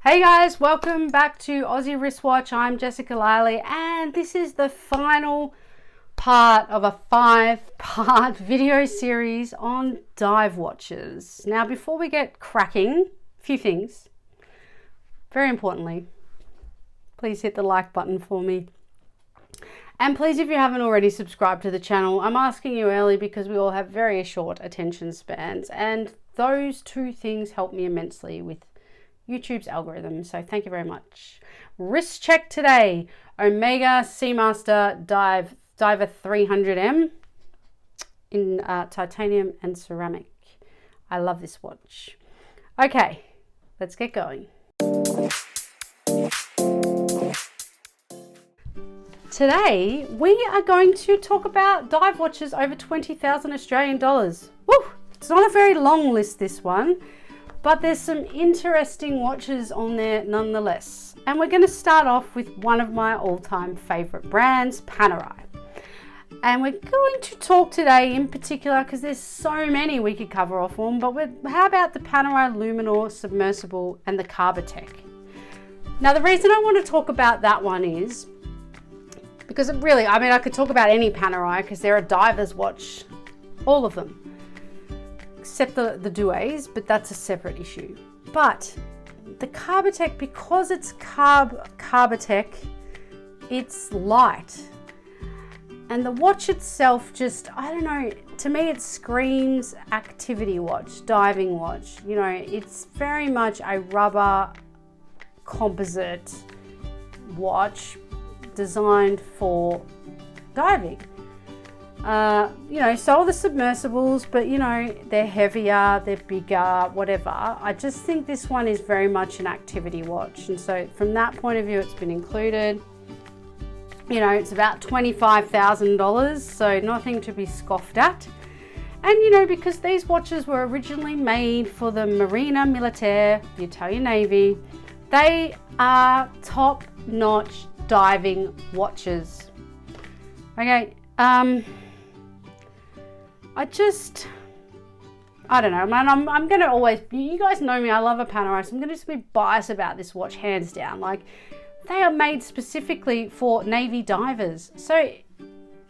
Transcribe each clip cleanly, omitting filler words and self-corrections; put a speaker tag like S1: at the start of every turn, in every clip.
S1: Hey guys, welcome back to Aussie Wristwatch. I'm Jessica Liley and this is the final part of a 5-part video series on dive watches. Now before we get cracking, a few things. Very importantly, please hit the like button for me. And please, if you haven't already subscribed to the channel, I'm asking you early because we all have very short attention spans and those two things help me immensely with YouTube's algorithm, so thank you very much. Wrist check today, Omega Seamaster Diver 300M in titanium and ceramic. I love this watch. Okay, let's get going. Today we are going to talk about dive watches over 20,000 Australian dollars. Woo! It's not a very long list, this one, but there's some interesting watches on there nonetheless. And we're going to start off with one of my all-time favorite brands, Panerai. And we're going to talk today in particular, because there's so many we could cover off on, but how about the Panerai Luminor Submersible and the Carbotech? Now the reason I want to talk about that one is because I could talk about any Panerai because they're a diver's watch, all of them. Except the Duets, but that's a separate issue. But the Carbotech, because it's Carbotech, it's light. And the watch itself just, I don't know, to me it screams activity watch, diving watch. You know, it's very much a rubber composite watch designed for diving. So are the submersibles, but they're heavier, they're bigger, whatever. I just think this one is very much an activity watch, and so from that point of view it's been included. It's about $25,000, so nothing to be scoffed at. And because these watches were originally made for the Marine Militaire, the Italian Navy, they are top-notch diving watches. Okay, I don't know, man. I'm going to always, you guys know me, I love a Panerai, so I'm going to just be biased about this watch, hands down. Like, they are made specifically for Navy divers. So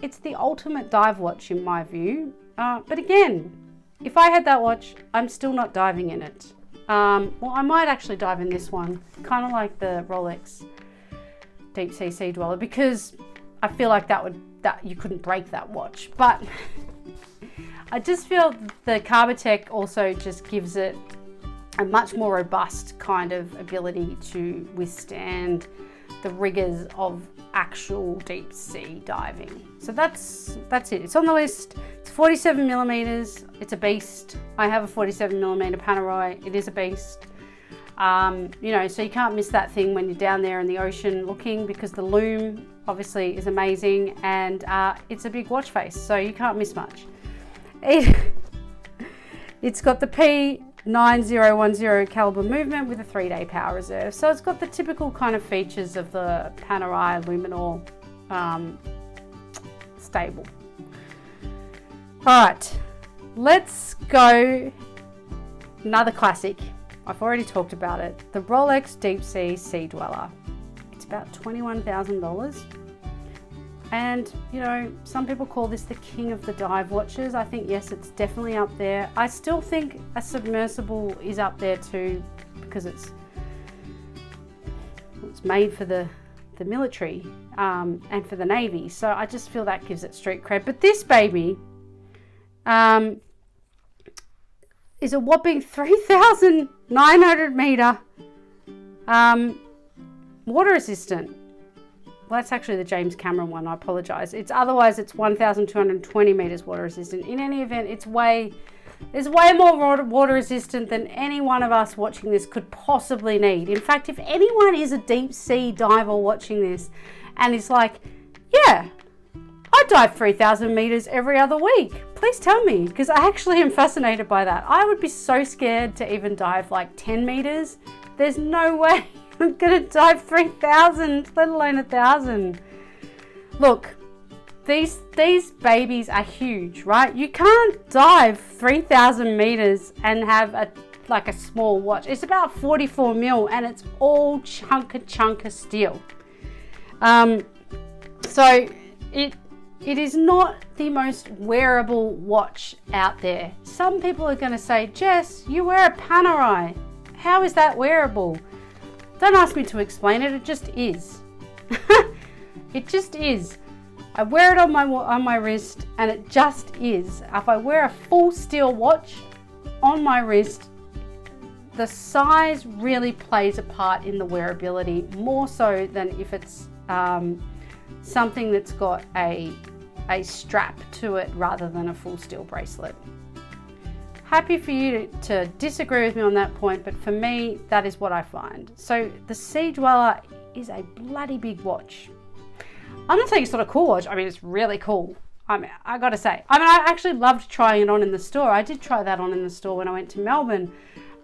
S1: it's the ultimate dive watch in my view. But again, if I had that watch, I'm still not diving in it. Well, I might actually dive in this one, kind of like the Rolex Deepsea Sea Dweller, because I feel like that you couldn't break that watch. But I just feel the Carbotech also just gives it a much more robust kind of ability to withstand the rigors of actual deep sea diving. So that's it. It's on the list. It's 47 millimeters. It's a beast. I have a 47 millimeter Panerai. It is a beast. So you can't miss that thing when you're down there in the ocean looking, because the lume obviously is amazing, and it's a big watch face, so you can't miss much. It's got the P9010 caliber movement with a 3-day power reserve, so it's got the typical kind of features of the Panerai Luminor stable. Alright, let's go. Another classic. I've already talked about it. The Rolex Deepsea Sea Dweller. It's about $21,000. And, some people call this the king of the dive watches. I think, yes, it's definitely up there. I still think a submersible is up there too, because it's made for the military and for the Navy. So I just feel that gives it street cred. But this baby is a whopping 3,900 meter water resistant. Well, that's actually the James Cameron one, I apologize. Otherwise it's 1,220 meters water resistant. In any event, it's way more water resistant than any one of us watching this could possibly need. In fact, if anyone is a deep sea diver watching this and is like, yeah, I dive 3,000 meters every other week, please tell me, because I actually am fascinated by that. I would be so scared to even dive like 10 meters. There's no way I'm gonna dive 3,000, let alone 1,000. Look, these babies are huge, right? You can't dive 3,000 meters and have a like a small watch. It's about 44 mil and it's all chunka steel. So it is not the most wearable watch out there. Some people are going to say, Jess, you wear a Panerai. How is that wearable? Don't ask me to explain it. It just is. It just is. I wear it on my wrist and it just is. If I wear a full steel watch on my wrist, the size really plays a part in the wearability, more so than if it's something that's got a strap to it rather than a full steel bracelet. Happy for you to disagree with me on that point, but for me, that is what I find. So the Sea Dweller is a bloody big watch. I'm not saying it's not a cool watch. I mean, it's really cool. I gotta say. I actually loved trying it on in the store. I did try that on in the store when I went to Melbourne.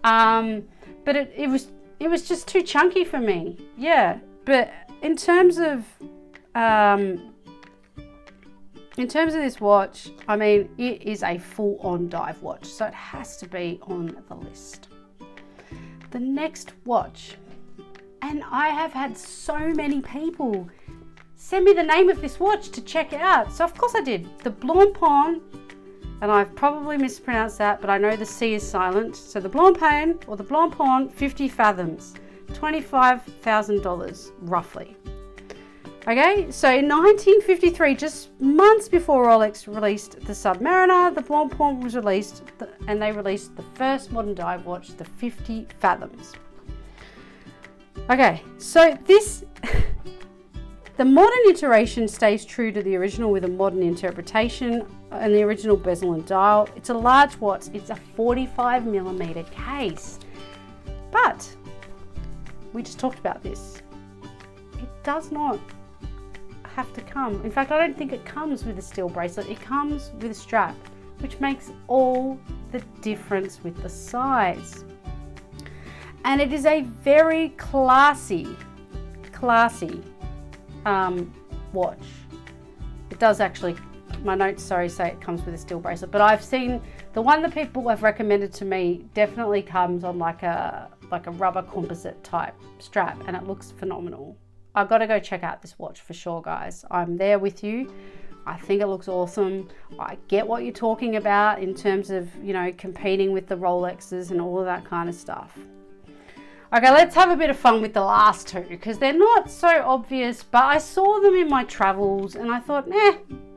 S1: But it was just too chunky for me. Yeah, but in terms of this watch, I mean, it is a full-on dive watch, so it has to be on the list. The next watch, and I have had so many people send me the name of this watch to check it out, so of course I did. The Blancpain, and I've probably mispronounced that, but I know the C is silent. So the Blancpain, or the Blancpain 50 Fathoms, $25,000 roughly. Okay, so in 1953, just months before Rolex released the Submariner, the Blancpain was released, and they released the first modern dive watch, the 50 Fathoms. Okay, so this, the modern iteration stays true to the original with a modern interpretation and the original bezel and dial. It's a large watch, it's a 45mm case. But, we just talked about this, it does not have to come. In fact, I don't think it comes with a steel bracelet. It comes with a strap, which makes all the difference with the size. And it is a very classy watch. It does actually, my notes, sorry, say it comes with a steel bracelet, but I've seen the one that people have recommended to me definitely comes on like a rubber composite type strap, and it looks phenomenal. I've got to go check out this watch for sure, guys. I'm there with you. I think it looks awesome. I get what you're talking about in terms of, you know, competing with the Rolexes and all of that kind of stuff. Okay, let's have a bit of fun with the last two because they're not so obvious, but I saw them in my travels and I thought,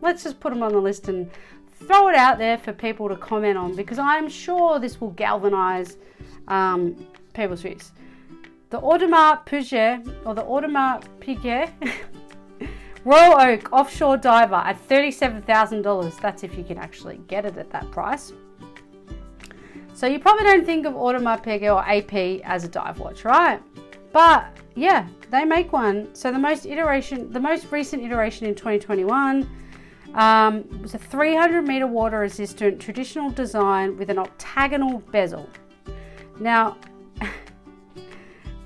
S1: let's just put them on the list and throw it out there for people to comment on because I'm sure this will galvanize people's views. The Audemars Piguet, or the Audemars Piguet Royal Oak Offshore Diver at $37,000. That's if you can actually get it at that price. So you probably don't think of Audemars Piguet or AP as a dive watch, right? But yeah, they make one. So the most recent iteration in 2021 was a 300-meter water resistant traditional design with an octagonal bezel. Now,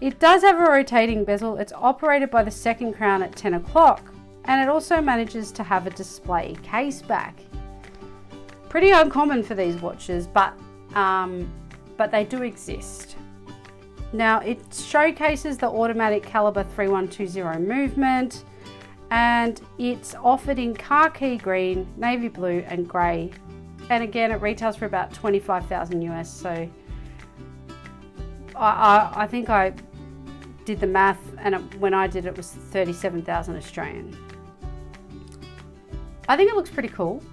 S1: it does have a rotating bezel. It's operated by the second crown at 10 o'clock, and it also manages to have a display case back. Pretty uncommon for these watches, but they do exist. Now, it showcases the automatic caliber 3120 movement, and it's offered in khaki green, navy blue, and grey. And again, it retails for about 25,000 US. So I think I did the math, and when I did it was 37,000 Australian. I think it looks pretty cool.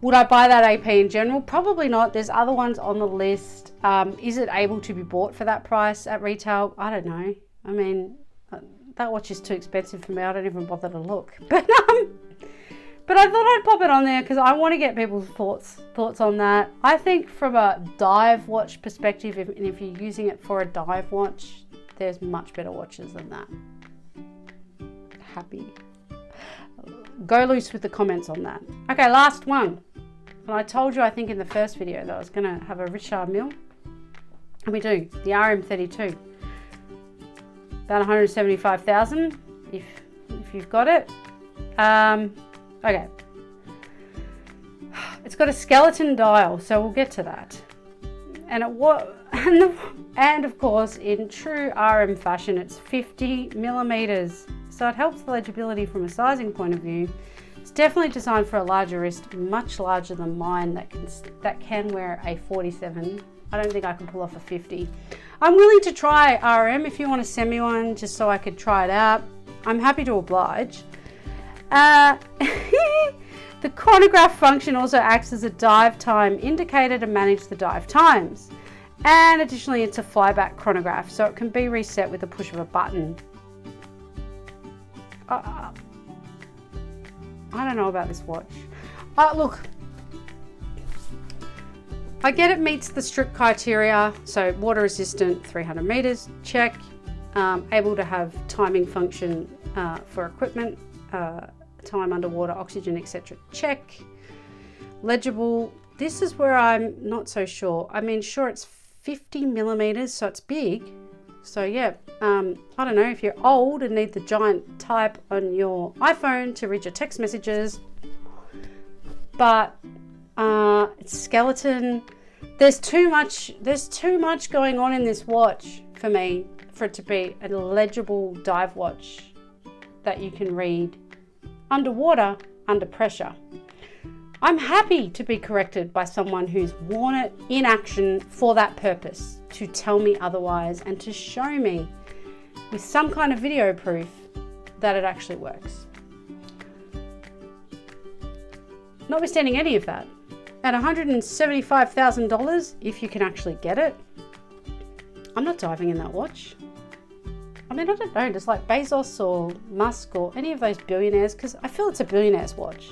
S1: Would I buy that AP in general? Probably not. There's other ones on the list. Is it able to be bought for that price at retail? I don't know. I mean, that watch is too expensive for me. I don't even bother to look. But I thought I'd pop it on there because I want to get people's thoughts on that. I think from a dive watch perspective, if you're using it for a dive watch, there's much better watches than that. Happy. Go loose with the comments on that. Okay, last one. And I told you, I think in the first video, that I was going to have a Richard Mille. And we do. The RM32. About 175,000 if you've got it. Okay. It's got a skeleton dial, so we'll get to that. And And of course, in true RM fashion, it's 50 millimeters. So it helps the legibility from a sizing point of view. It's definitely designed for a larger wrist, much larger than mine that can wear a 47. I don't think I can pull off a 50. I'm willing to try RM if you want to send me one just so I could try it out. I'm happy to oblige. The chronograph function also acts as a dive time indicator to manage the dive times. And additionally, it's a flyback chronograph, so it can be reset with the push of a button. I don't know about this watch. Look, I get it meets the strict criteria, so water resistant, 300 meters, check. Able to have timing function for equipment, time underwater, oxygen, etc. Check. Legible. This is where I'm not so sure. I mean, sure, it's 50 millimeters, so it's big. So yeah, I don't know if you're old and need the giant type on your iPhone to read your text messages, but it's skeleton. There's too much going on in this watch for me for it to be a legible dive watch that you can read underwater, under pressure. I'm happy to be corrected by someone who's worn it in action for that purpose, to tell me otherwise and to show me with some kind of video proof that it actually works. Notwithstanding any of that, at $175,000, if you can actually get it, I'm not diving in that watch. I mean, I don't know, just like Bezos or Musk or any of those billionaires, because I feel it's a billionaire's watch.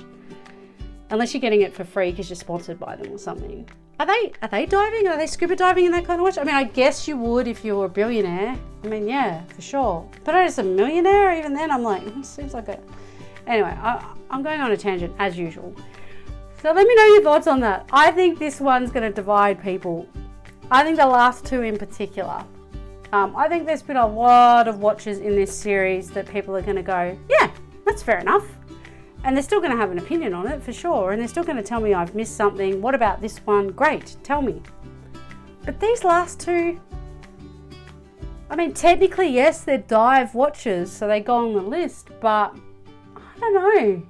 S1: Unless you're getting it for free because you're sponsored by them or something. Are they diving? Are they scuba diving in that kind of watch? I mean, I guess you would if you were a billionaire. I mean, yeah, for sure. But as a millionaire, even then, I'm like, it seems like a... Anyway, I'm going on a tangent as usual. So let me know your thoughts on that. I think this one's going to divide people. I think the last two in particular. I think there's been a lot of watches in this series that people are going to go, yeah, that's fair enough. And they're still going to have an opinion on it for sure. And they're still going to tell me I've missed something. What about this one? Great, tell me. But these last two, I mean, technically, yes, they're dive watches, so they go on the list, but I don't know.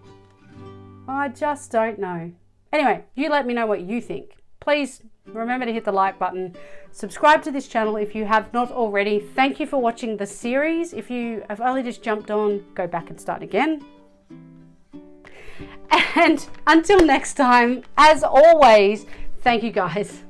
S1: I just don't know. Anyway, you let me know what you think. Please remember to hit the like button. Subscribe to this channel if you have not already. Thank you for watching the series. If you have only just jumped on, go back and start again. And until next time, as always, thank you guys.